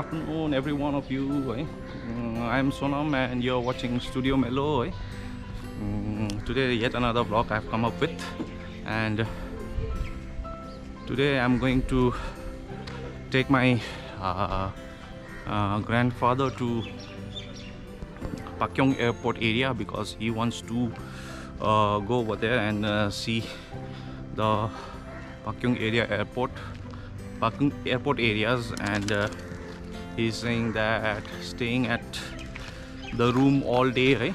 afternoon, every one of you. I am Sonam, and you're watching Studio Mellow. Today, yet another vlog I've come up with, and today I'm going to take my grandfather to Pakyong Airport area because he wants to go over there and see the Pakyong airport areas, and he's saying that staying at the room all day,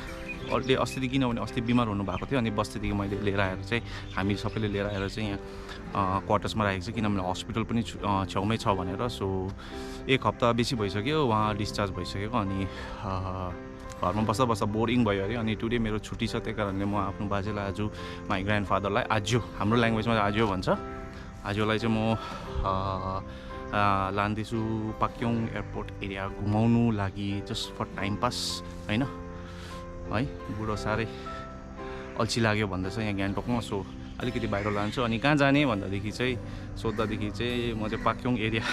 all day. अस्तिदेखि किनभने अस्ति बिमार हुनु भएको थियो अनि बस्तीदेखि मैले लिएर आएर चाहिँ हामी सबैले लिएर आएर चाहिँ यहाँ क्वार्टर्समा राखेको छ किनभने हस्पिटल पनि छेउमै छ भनेर. सो एक हप्ता बेसी भइसक्यो उहाँ डिस्चार्ज भइसकेको अनि घरमा बस्दा बस्दा बोरिङ भयो अरे. अनि टुडे मेरो छुट्टी छ, त्यही कारणले म आफ्नो बाजेलाई आज माई ग्रान्डफादरलाई आज्यो, हाम्रो ल्याङ्ग्वेजमा आज्यो भन्छ, आज्योलाई चाहिँ म लान्दैछु पाक्योङ एयरपोर्ट एरिया घुमाउनु लागि, जस्ट फर टाइम पास होइन है. बुढो साह्रै अल्छी लाग्यो भन्दैछ यहाँ गान्तोकमा, सो अलिकति बाहिर लान्छु. अनि कहाँ जाने भन्दादेखि चाहिँ सोद्धादेखि चाहिँ म चाहिँ पाक्योङ एरिया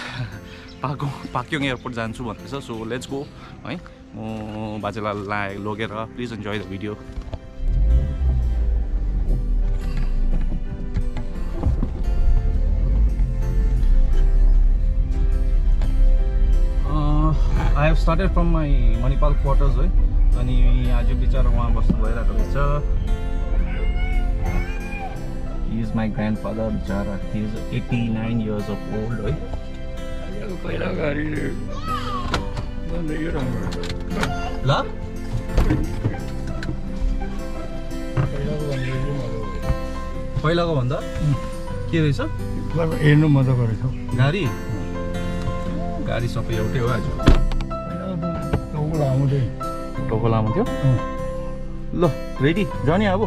पाक्योङ एयरपोर्ट जान्छु भन्दैछ. सो लेट्स गो है. म बाजेलाई लगेर please enjoy the video. I have started from my Manipal quarters है. अनि आज बिचारा वहाँ बस्नु भइरहेको रहेछ. He is my grandfather बिचारा. He is 89 years of old है. पहिला गाडी ल पहिलाको भन्दा के रहेछ हेर्नु मजाको रहेछ गाडी. गाडी सबै एउटै हो. आज टोको लामो थियो. ल रेडी जाने अब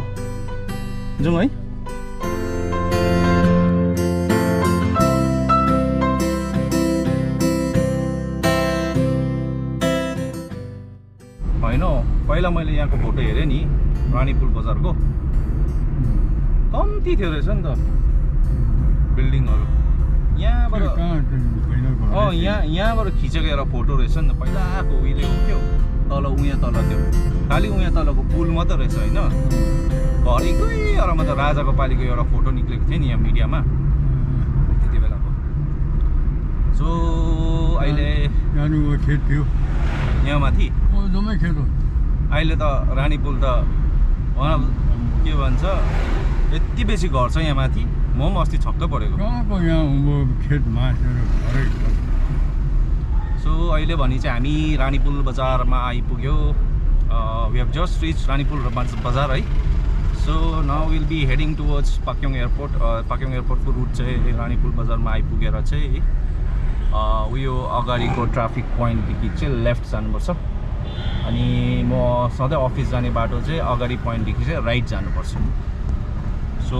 जाउँ है. होइन पहिला मैले यहाँको फोटो हेरेँ नि, रानीपुल बजारको कम्ती थियो रहेछ नि त बिल्डिङहरू. यहाँबाट यहाँबाट खिचेको एउटा फोटो रहेछ नि त, पहिलाको उहिलेको थियो. तल उहाँ तल थियो, खालि उहाँ तलको पुल मात्रै रहेछ होइन. घरकै अरूमा त राजाको पालिको एउटा फोटो निक्लेको थियो नि यहाँ मिडियामा त्यति बेलाको. सो अहिले खेत थियो यहाँ माथि जम्मै खेत हो. अहिले त रानीपुल त उहाँ के भन्छ यति बेसी घर छ यहाँ माथि. म पनि अस्ति छक्कै परेको. कहाँको यहाँ खेत मासेर घरै. सो अहिले भने चाहिँ हामी रानीपुल बजारमा आइपुग्यो. We have just reach Ranipul बजार है. So now will be heading towards Pakyong airport. Pakyong एयरपोर्टको रुट चाहिँ रानीपुल बजारमा आइपुगेर चाहिँ उयो अगाडिको ट्राफिक पोइन्टदेखि चाहिँ लेफ्ट जानुपर्छ. अनि म सधैँ अफिस जाने बाटो चाहिँ अगाडि पोइन्टदेखि चाहिँ राइट जानुपर्छ. सो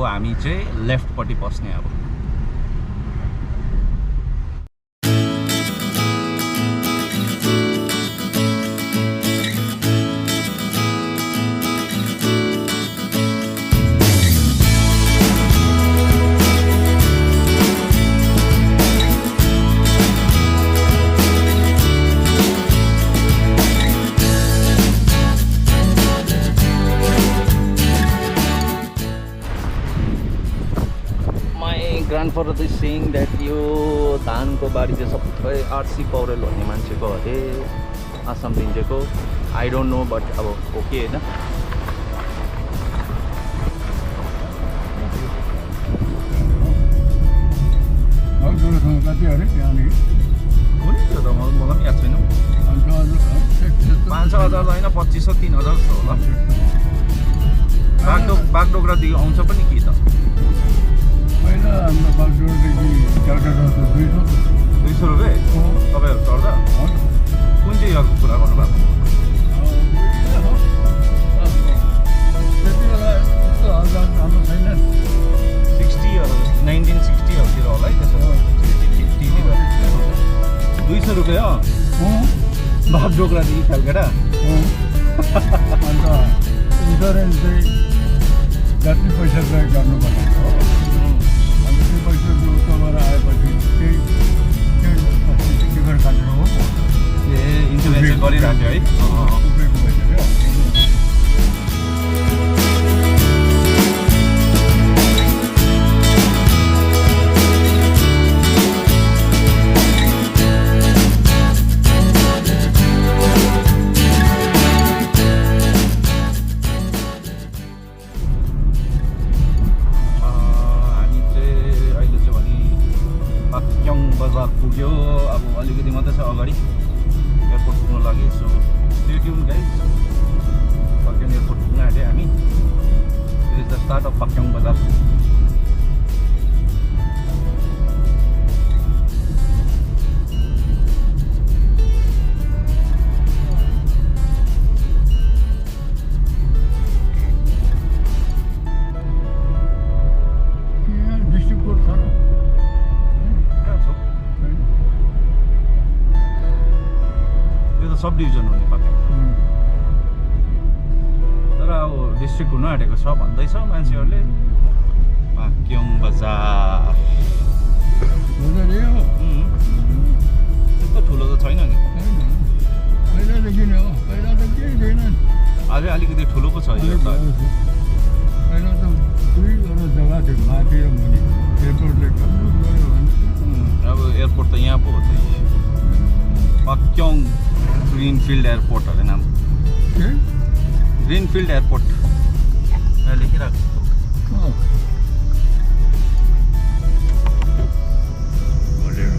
हामी चाहिँ लेफ्टपट्टि पस्ने अब. ग्रान्डफादर चाहिँ सेइङ द्याट यो धानको बारी चाहिँ सबै आरसी पौडेल भन्ने मान्छेको अरे, आसाम दिन्जेको. आई डोन्ट नो बट अब ओके होइन. कति अरे त्यहाँनिर कुन थियो त मलाई पनि याद छैन. 5-6 हजार होइन 2500-3000 जस्तो होला. बागडोग्रादेखि आउँछ पनि कि त पहिला हाम्रो बागडोग्रादेखि कलकत्ता त 200 रुपियाँ तपाईँहरू चढ्दा. कुन चाहिँ यहाँको कुरा गर्नुभएको? त्यति बेला यस्तो हजार हाम्रो छैन. 1960हरूतिर होला है. त्यसो 50तिर 200 रुपियाँ बागडोग्रादेखि कलकत्ता. अन्त इन्सुरेन्स चाहिँ जति पैसा प्रयोग गर्नुपर्ने हो. अन्त त्यो पैसा उताबाट आएपछि त्यही टिकट काटेर हो ए इन्सुरेन्स चाहिँ गरिराख्यो है उब्रेको भइसक्यो हामी चाहिँ अहिले चाहिँ भने पाक्योङ बजार पुग्यो अब अलिकति मात्रै छ अगाडि एयरपोर्ट पुग्नु लागि so stay tune guys Pakyong airport पुग्न आँट्यो हामी this is the start of Pakyong बजार डिस्ट्रिक्ट कोर्ट छ र कहाँ छ यो त सब डिभिजन हो नि पाक्योङ तर अब डिस्ट्रिक्ट हुनु आँटेको छ भन्दैछ मान्छेहरूले पाक्योङ बजार बजार यही हो त्यस्तो ठुलो त छैन नि पहिलादेखि नै हो पहिला त केही थिएन अझै अलिकति ठुलो पो छ यो त पहिला त दुईवटा जग्गा थियो माथि र मुनि एयरपोर्टले गर्नु गयो भने अब एयरपोर्ट त यहाँ पो हो त पाक्योङ ग्रिनफिल्ड एयरपोर्ट अरे नाम के ग्रिनफिल्ड एयरपोर्ट यहाँ लेखिरहेको बोलेरो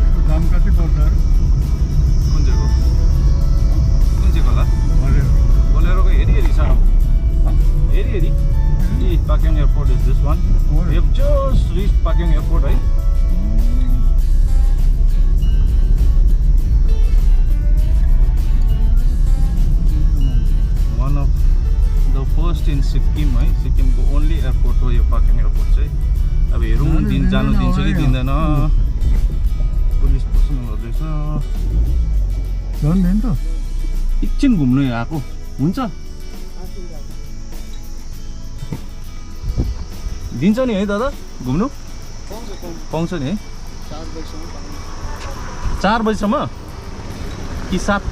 यसको दाम कति पर्छ अरे कुन चाहिँको होला बोलेरो बोलेरोको हेरी हेरी छ अब हेरी हेरी Pakyong airport is this one What? You have just reach Pakyong airport है one of the first in Sikkim है सिक्किमको ओन्ली एयरपोर्ट हो यो पाक्योङ एयरपोर्ट चाहिँ अब हेरौँ जानु दिन्छ कि दिँदैन पुलिस पस्नु गर्दैछ झन् नि त एकछिन घुम्नु आएको हुन्छ दिन्छ नि है दादा घुम्नु पाउँछ नि है 4 बजीसम्म कि 7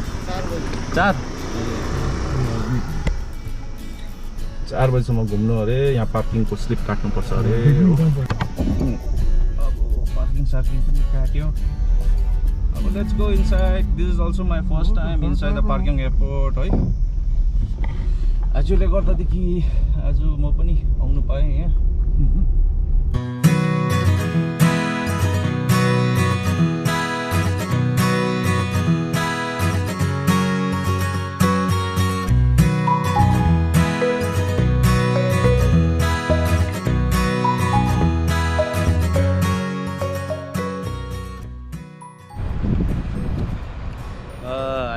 4 बजीसम्म घुम्नु अरे यहाँ पार्किङको स्लिप काट्नुपर्छ अरे अब पार्किङ सार्किङ पनि काट्यो अब let's go inside this is also my first time inside the parking airport है आजले गर्दादेखि आज म पनि आउनु पाएँ यहाँ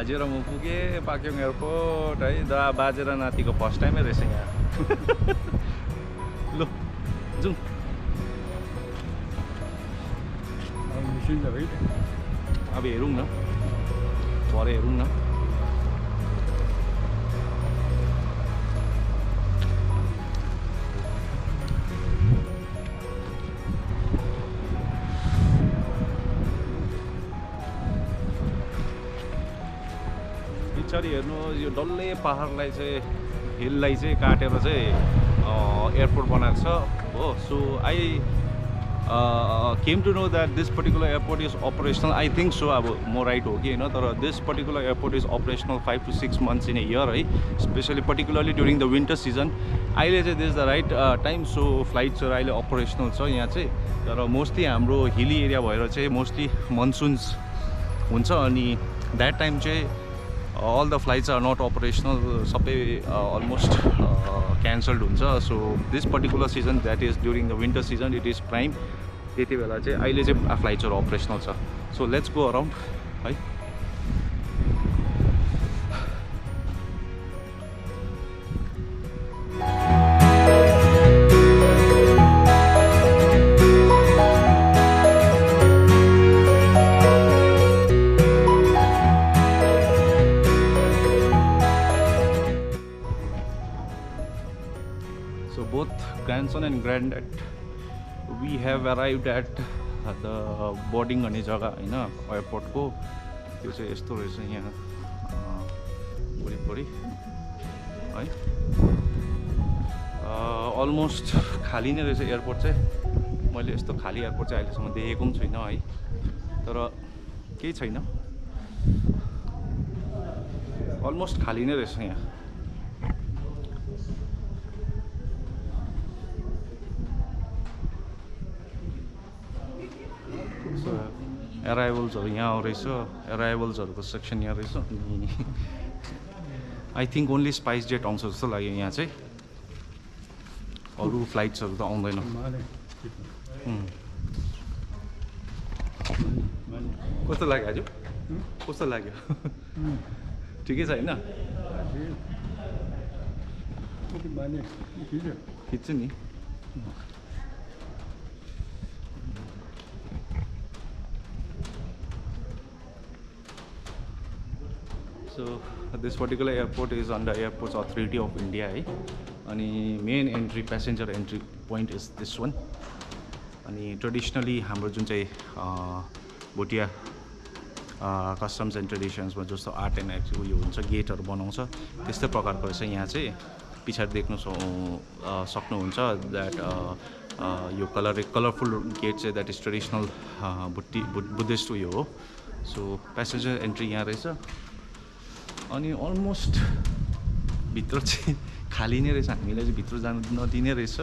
आज र म पुगेँ पाक्योङ एयरपोर्ट है दा बाजेर नातिको फर्स्ट टाइमै रहेछ यहाँ लु जाउँ निश्चिन्त है अब हेरौँ न भरे हेरौँ न पछाडि हेर्नुहोस् यो डल्लै पहाडलाई चाहिँ हिललाई चाहिँ काटेर चाहिँ एयरपोर्ट बनाएको छ हो so I came to know that this particular airport is operational I think so अब म राइट हो कि होइन तर this particular airport is operational 5 to 6 months in a year है especially particularly during the winter season अहिले चाहिँ this the right time so फ्लाइट्सहरू अहिले अपरेसनल छ यहाँ चाहिँ तर मोस्टली हाम्रो हिली एरिया भएर चाहिँ मोस्टली मनसुन्स हुन्छ अनि द्याट टाइम चाहिँ all the flights are not operational सबै almost cancelled हुन्छ so this particular season that is during the winter season it is prime त्यति बेला चाहिँ अहिले चाहिँ फ्लाइट्सहरू अपरेसनल छ so let's go around है So both grandson and granddad, we have arrived at the boarding गर्ने जग्गा होइन एयरपोर्टको त्यो चाहिँ यस्तो रहेछ यहाँ वरिपरि है अलमोस्ट खाली नै रहेछ एयरपोर्ट चाहिँ मैले यस्तो खाली एयरपोर्ट चाहिँ अहिलेसम्म देखेको पनि छैन है तर केही छैन अलमोस्ट खाली नै रहेछ यहाँ एराइभल्सहरू यहाँ रहेछ एराइभल्सहरूको सेक्सन यहाँ रहेछ अनि I think only spice jet आउँछ जस्तो लाग्यो यहाँ चाहिँ अरू फ्लाइट्सहरू त आउँदैन कस्तो लाग्यो आज कस्तो लाग्यो ठिकै छ होइन खिच्छु नि So this particular airport is under Airports Authority of India है अनि main entry passenger entry point is this one अनि ट्रेडिसनली हाम्रो जुन चाहिँ भोटिया कस्टम्स एन्ड ट्रेडिसन्समा जस्तो आर्ट एन्ड उयो हुन्छ गेटहरू बनाउँछ त्यस्तै प्रकारको रहेछ यहाँ चाहिँ पछाडि देख्नु सक्नुहुन्छ द्याट यो कलरफुल गेट चाहिँ द्याट इज ट्रेडिसनल बुद्धिस्ट उयो हो सो प्यासेन्जर एन्ट्री यहाँ रहेछ अनि अलमोस्ट भित्र चाहिँ खाली नै रहेछ हामीलाई चाहिँ भित्र जानु नदिने रहेछ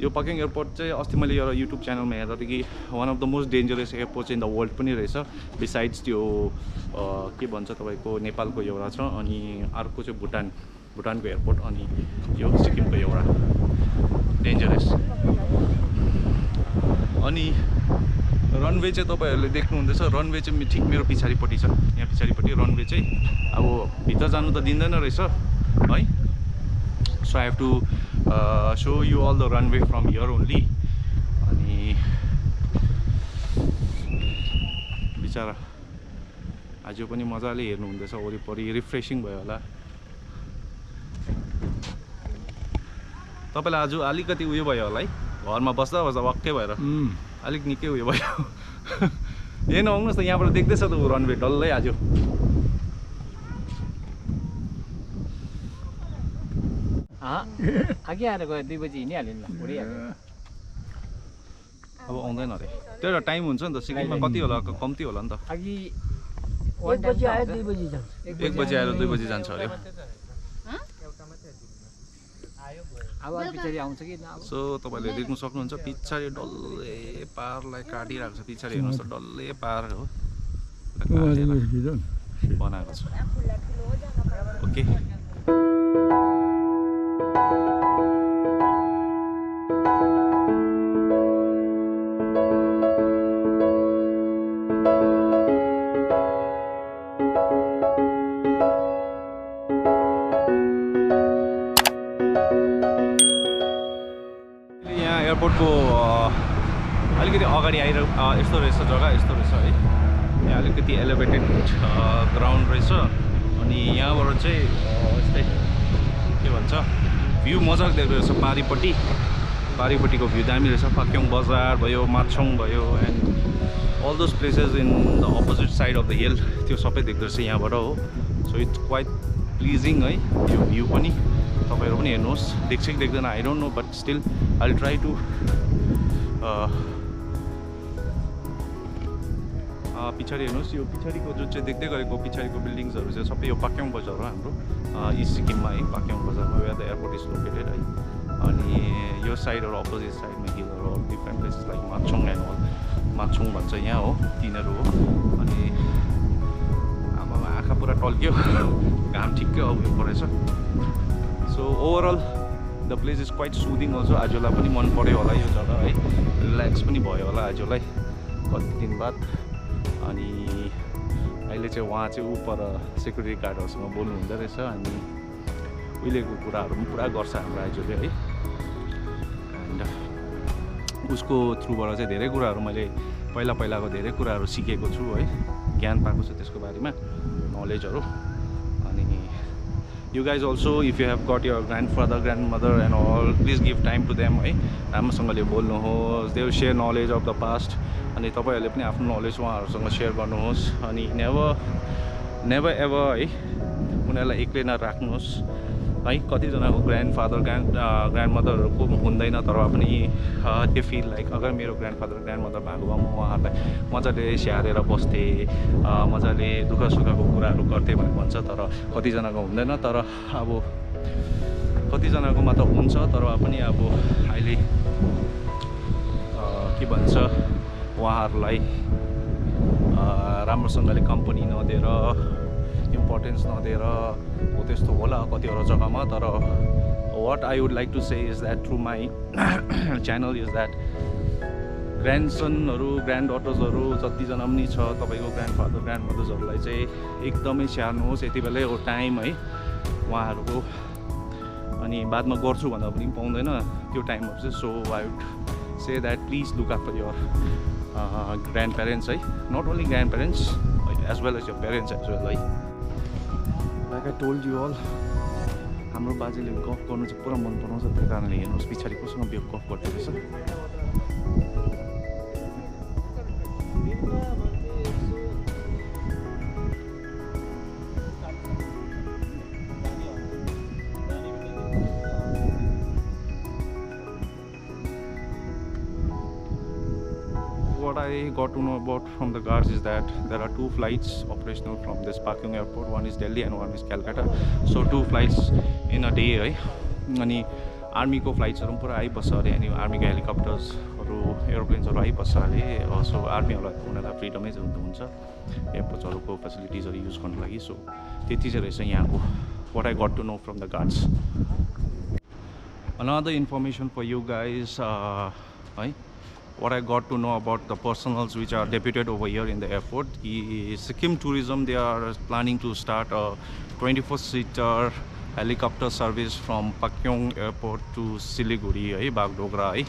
यो पाक्योङ एयरपोर्ट चाहिँ अस्ति मैले एउटा युट्युब च्यानलमा हेर्दाखेरि one of the most dangerous airport चाहिँ इन द वर्ल्ड पनि रहेछ बिसाइड्स त्यो के भन्छ तपाईँको नेपालको एउटा छ अनि अर्को चाहिँ भुटानको एयरपोर्ट अनि यो सिक्किमको एउटा डेन्जरस अनि रनवे चाहिँ तपाईँहरूले देख्नुहुँदैछ रनवे चाहिँ ठिक मेरो पछाडिपट्टि छ यहाँ पछाडिपट्टि रनवे चाहिँ अब भित्र जानु त दिँदैन रहेछ है so I have to show you all the runway from here only अनि बिचरा आज पनि मजाले हेर्नुहुँदैछ वरिपरि रिफ्रेसिङ भयो होला तपाईँलाई आज अलिकति उयो भयो होला है घरमा बस्दा वाक्कै भएर अलिक निकै उयो भयो हेर्नु आउनुहोस् त यहाँबाट देख्दैछ त ऊ रनवे डल्लै आज अघि आएर गयो 2 बजी हिँडिहाल्यो नि अब आउँदैन अरे त्यो एउटा टाइम हुन्छ नि त सिक्किममा कति होला कम्ती होला नि त अघि 1 बजी आयो 2 बजी जान्छ 1 बजी आएर 2 बजी जान्छ अरे अब पछाडि आउँछ कि सो तपाईँले देख्नु सक्नुहुन्छ पछाडि डल्लै पारलाई काटिरहेको छ पछाडि हेर्नुहोस् त डल्लै पार हो बनाएको छ ओके एयरपोर्टको अलिकति अगाडि यस्तो रहेछ जग्गा यस्तो रहेछ है यहाँ अलिकति एलिभेटेड ग्राउन्ड रहेछ अनि यहाँबाट चाहिँ यस्तै के भन्छ भ्यू मजाको देख्दो रहेछ पारिपट्टिको भ्यू दामी रहेछ पाक्योङ बजार भयो माछोङ भयो and all those places in the opposite side of the hill त्यो सबै देख्दो रहेछ यहाँबाट हो सो इट्स क्वाइट प्लिजिङ है यो भ्यू पनि तपाईँहरू पनि हेर्नुहोस् देख्छ कि देख्दैन I don't know but still I will try to पछाडि हेर्नुहोस् यो पछाडिको जुन चाहिँ देख्दै गरेको पछाडिको बिल्डिङ्सहरू चाहिँ सबै यो पाक्योङ बजार हो हाम्रो इस्ट सिक्किममा है पाक्योङ बजारमा where the airport is located है अनि यो साइडहरू अपोजिट साइडमा हिलहरू different places like Machong and all Machong भन्छ यहाँ हो तिनीहरू हो अनि आमामा आँखा पुरा टल्क्यो घाम ठिक्कै उयो परेछ so overall the place is quite soothing also आजलाई पनि मन पऱ्यो होला यो जग्गा है रिल्याक्स पनि भयो होला आजलाई कति दिन बाद अनि अहिले चाहिँ उहाँ चाहिँ पर सेक्युरिटी गार्डहरूसँग बोल्नु हुँदो रहेछ अनि उहिलेको कुराहरू पनि पुरा गर्छ हाम्रो आजले है एन्ड उसको थ्रुबाट चाहिँ धेरै कुराहरू मैले पहिलाको धेरै कुराहरू सिकेको छु है ज्ञान पाएको छु त्यसको बारेमा नलेजहरू अनि you guys also if you have got your grandfather grandmother and all please give time to them है राम्रोसँगले बोल्नुहोस् they will share knowledge of the past अनि तपाईहरुले पनि आफ्नो नलेज उहाँहरुसँग शेयर गर्नुहोस् अनि never ever है उनीहरुलाई एक्लै नराख्नुहोस् है कतिजनाको ग्रान्डफादर ग्रान्डमदरहरुको हुँदैन तर पनि दे फिल लाइक अगर मेरो ग्रान्डफादर ग्रान्डमदर भएको भए म उहाँहरुलाई मजाले स्याहारेर बस्थे मजाले दुःख सुखको कुराहरू गर्थे भनेर भन्छ तर कतिजनाको हुँदैन तर अब कतिजनाकोमा त हुन्छ तर पनि अब अहिले के भन्छ उहाँहरुलाई राम्रोसँगले कम्पनी नदिएर इम्पोर्टेन्स नदिएर हो त्यस्तो होला कतिवटा जग्गामा तर what I would like to say is that through my channel is that ग्रान्डसनहरू ग्रान्डडटर्सहरू जतिजना पनि छ तपाईँको ग्रान्डफादर ग्रान्डमदर्सहरूलाई चाहिँ एकदमै स्याहार्नुहोस् यति बेलै हो टाइम है उहाँहरूको अनि बादमा गर्छु भन्दा पनि पाउँदैन त्यो टाइमहरू चाहिँ so I would say that please look after your grandparents है not only grandparents as well as your parents as well है like I told you all हाम्रो बाजेले गफ गर्नु चाहिँ पुरा मन पराउँछ त्यही कारणले हेर्नुहोस् पछाडि कोसँग गफ गर्दै रहेछ What I got to know about from the guards is that there are 2 flights operational from this Pakyong airport. One is Delhi and one is Calcutta. So 2 flights in a day है अनि आर्मीको फ्लाइट्सहरू पनि पुरा आइबस्छ अरे अनि आर्मीको हेलिकप्टर्सहरू एरोप्लेन्सहरू आइबस्छ अरे सो आर्मीहरूलाई उनीहरूलाई फ्रिडमै हुन्छ एयरपोर्ट्सहरूको फेसिलिटिजहरू युज गर्नु लागि सो त्यति चाहिँ रहेछ यहाँको what I got to know from the guards. Another information for you guys है what I got to know about the personals which are deputed over here in the airport is Sikkim Tourism. They are planning to start a 24-seater helicopter service from Pakyong Airport to Siliguri है बागडोगरा है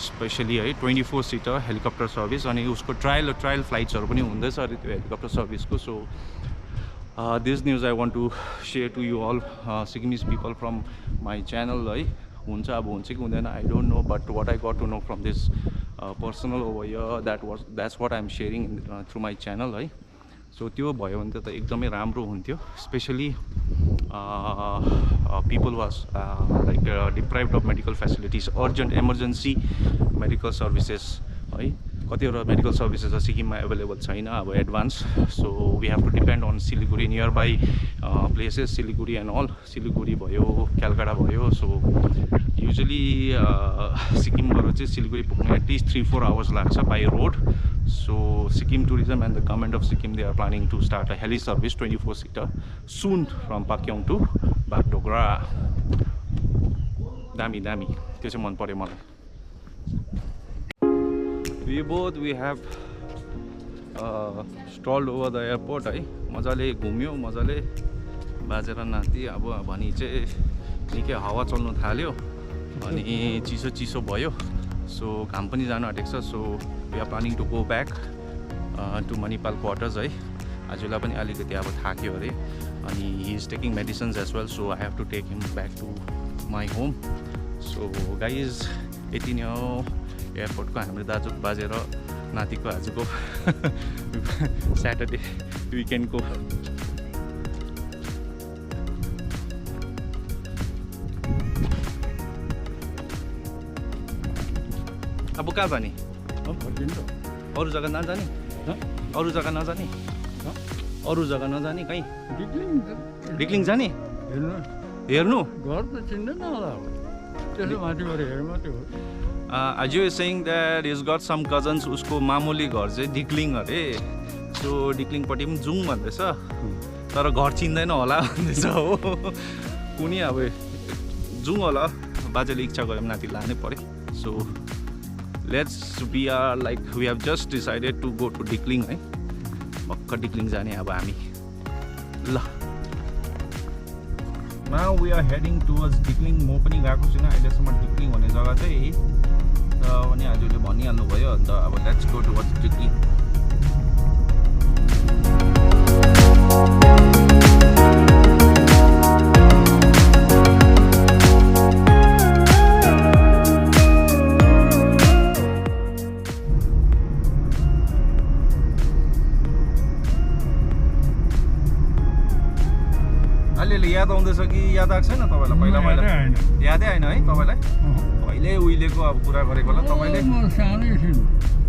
specially है 24-seater helicopter service अनि उसको trial फ्लाइट्सहरू पनि हुँदैछ अरे त्यो helicopter सर्भिसको so this news I want to share to you all Sikkimese people from my channel है हुन्छ अब हुन्छ कि हुँदैन I don't know but what I got to know from this personal over here that's what I'm sharing through my channel है so त्यो भयो भने त एकदमै राम्रो हुन्थ्यो specially people was like deprived of medical facilities urgent emergency medical services है कतिवटा मेडिकल सर्भिसेस सिक्किममा एभाइलेबल छैन अब advance so we have to depend on Siliguri nearby places Siliguri and all Siliguri भयो क्यालकाटा भयो सो युजली सिक्किमबाट चाहिँ सिलिगुडी पुग्नु एटलिस्ट 3-4 आवर्स लाग्छ by road so Sikkim tourism and the government of Sikkim they are planning to start a heli service 24-seater soon from Pakyong to Bagdogra दामी त्यो चाहिँ मन पर्यो मलाई we have strolled over the airport है मजाले घुम्यो मजाले बाजेर नाति अब भनी चाहिँ निकै हावा चल्नु थाल्यो अनि चिसो भयो सो घाम पनि जानु आँटेको छ so we are planning to go back to Manipal quarters है आजलाई पनि अलिकति अब थाक्यो अरे अनि he is taking medicines as well so I have to take him back to my home so guys यति नै हो एयरपोर्टको हाम्रो दाजु बाजे र नातिको आजको स्याटरडे विकेन्डको अब कहाँ जाने अरू जग्गा नजाने अरू जग्गा नजाने कहीँ डिक्लिङ जाने हेर्नु घर त चिन्दैन होला त्यसो माथिबाट हेर मात्रै हो Ajay is saying that he's got some cousins उसको मामुली घर चाहिँ डिक्लिङ अरे सो डिक्लिङपट्टि पनि जाउँ भन्दैछ तर घर चिन्दैन होला भन्दैछ हो कुनै अब जाउँ होला बाजेले इच्छा गऱ्यो भने नाति लानै पर्यो so let's we are like we have just decided to go to Dikling है भक्क डिक्लिङ जाने अब हामी ल now we are heading towards Dikling म पनि गएको छुइनँ अहिलेसम्म डिक्लिङ भन्ने जग्गा चाहिँ अनि हजुरले भनिहाल्नु भयो अन्त अब लेट्स गो टुवर्ड्स डिक्लिङ अलिअलि याद आउँदैछ कि याद आएको छैन तपाईँलाई पहिला पहिला यादै आएन है तपाईँलाई कहिले उहिलेको अब कुरा गरेको होला तपाईँले म सानै थिएँ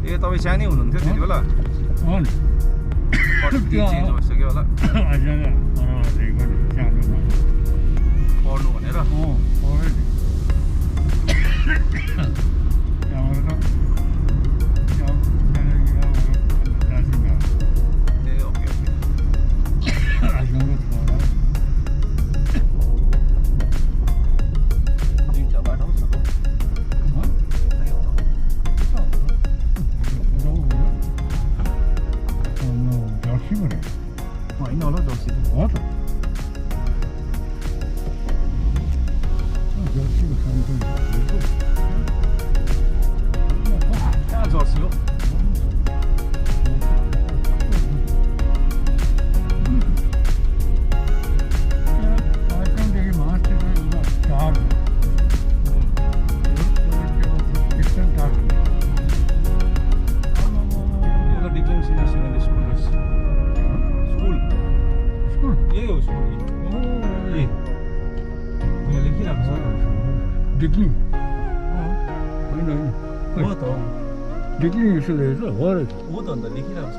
ए तपाईँ सानै हुनुहुन्थ्यो त्यति बेला कति चेन्ज भइसक्यो होला पढ्नु भनेर ए ओके ओके दुईवटा बाटो छ होइन होला जर्सी कहाँ जर्सी हो यो त डिक्लिङ सिनियर सेकेन्डरी स्कुल रहेछ स्कुल यही हो स्कुल ए यहाँ लेखिरहेको छ डिक्लिङ हो त डिक्लिङ स्कुल रहेछ हो रहेछ हो त अन्त लेखिरहेको छ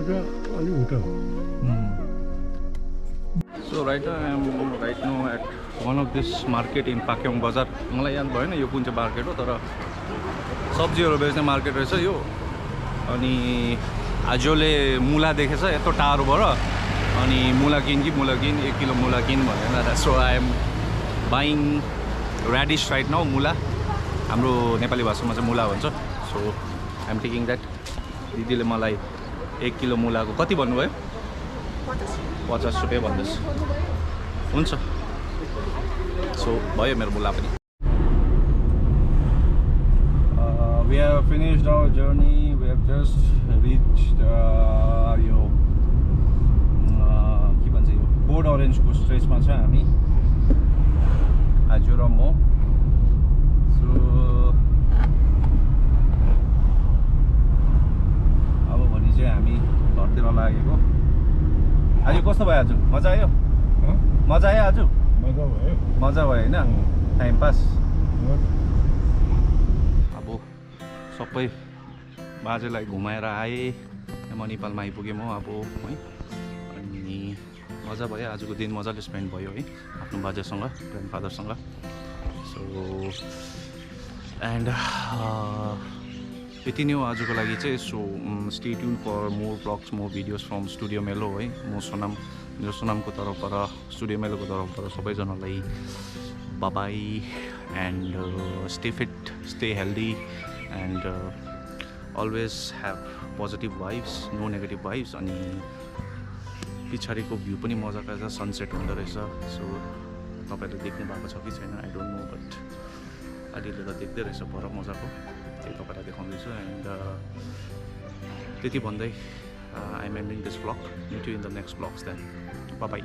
त अलिक उता So right now I am right now at one of this market in Pakyong Bazar. मलाई याद भएन यो कुन चाहिँ मार्केट हो तर सब्जीहरू बेच्ने मार्केट रहेछ यो अनि आजोले मुला देखेछ यत्रो टाढोबाट अनि मुला किन 1 किलो मुला किन भनेर so I am buying radish right now मुला हाम्रो नेपाली भाषामा चाहिँ मुला भन्छ so I am taking that दिदीले मलाई 1 किलो मुलाको कति भन्नुभयो 50 रुपियाँ भन्दैछ हुन्छ सो भयो मेरो मुला पनि we have finished our journey we have just reached यो के भन्छ यो बोर्ड अरेन्जको स्ट्रेचमा छ हामी आज र म सो अब भोलि चाहिँ हामी घरतिर लागेको आज कस्तो भयो आज मजा आयो मजा आयो आज मजा भयो होइन टाइम पास अब सबै बाजेलाई घुमाएर आएँ म नेपालमा आइपुगेँ म अब है अनि मजा भयो आजको दिन मजाले स्पेन्ड भयो है आफ्नो बाजेसँग ग्रान्डफादरसँग सो एन्ड यति नै हो आजको लागि चाहिँ so stay tune for more blogs more videos from Studio Melo है म सोनाम मेरो सोनामको तर्फबाट स्टुडियो मेलोको तर्फबाट सबैजनालाई bye and stay fit stay healthy and always have positive vibes no negative vibes अनि पछाडिको भ्यू पनि मजाको छ सनसेट हुँदो रहेछ सो तपाईँहरूले देख्नु भएको छ कि छैन आई डोन्ट नो बट अलिअलि त देख्दै रहेछ पर मजाको त्यही तपाईँलाई देखाउँदैछु एन्ड त्यति भन्दै I am ending this blog meet you in the next blogs then by